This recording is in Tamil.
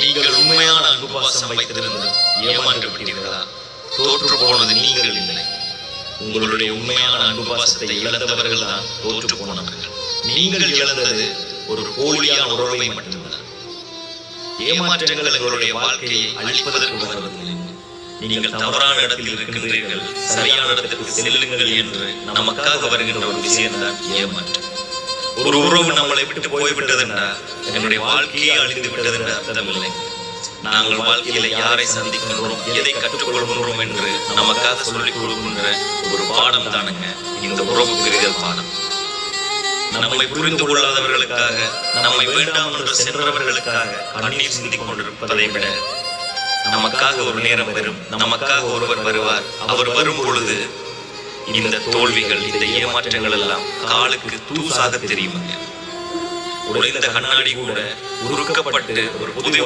நீங்கள் உண்மையான அன்பு பாசம் வைத்திருந்து ஏமாற்றப்பட்டீர்களா? தோற்று போனது நீங்கள் இல்லை. உங்களுடைய உண்மையான அன்பு பாசத்தை இழந்தவர்கள் தான் தோற்று போனவர்கள். நீங்கள் இழந்தது ஒரு போலியான உறவை மட்டும்தான். ஏமாற்றங்கள் எங்களுடைய வாழ்க்கையை அழிப்பதற்கு வருவதில்லை. நீங்கள் தவறான இடத்தில் இருக்கின்றீர்கள், சரியான இடத்திற்கு செல்லுங்கள் என்று நமக்காக வருகின்ற ஒரு விஷயம்தான் ஏமாற்றம். ஒரு உறவு நம்மளை விட்டு போய்விட்டது என்றால் என்னுடைய வாழ்க்கையை அழிந்து விட்டது என்ற அர்த்தமில்லை. நாங்கள் வாழ்க்கையில யாரை சந்திக்கின்றோம், எதை கற்றுக்கொள்கின்றோம் என்று நமக்காக சொல்லிக் கொடுக்கின்ற ஒரு பாடம் தானுங்க இந்த உறவு பிரிதல் பாடம். நம்மை புரிந்து கொள்ளாதவர்களுக்காக, நம்மை வேண்டாம் என்று சென்றவர்களுக்காக கண்ணீர் சிந்திக் கொண்டிருப்பதை விட நமக்காக ஒரு நேரம் வரும், நமக்காக ஒருவர் வருவார். அவர் வரும் பொழுது இந்த தோல்விகள், இந்த ஏமாற்றங்கள் எல்லாம் காலுக்கு தூசாக தெரியுங்க. உடைந்த கண்ணாடி கூட உருக்கப்பட்டு ஒரு புதிய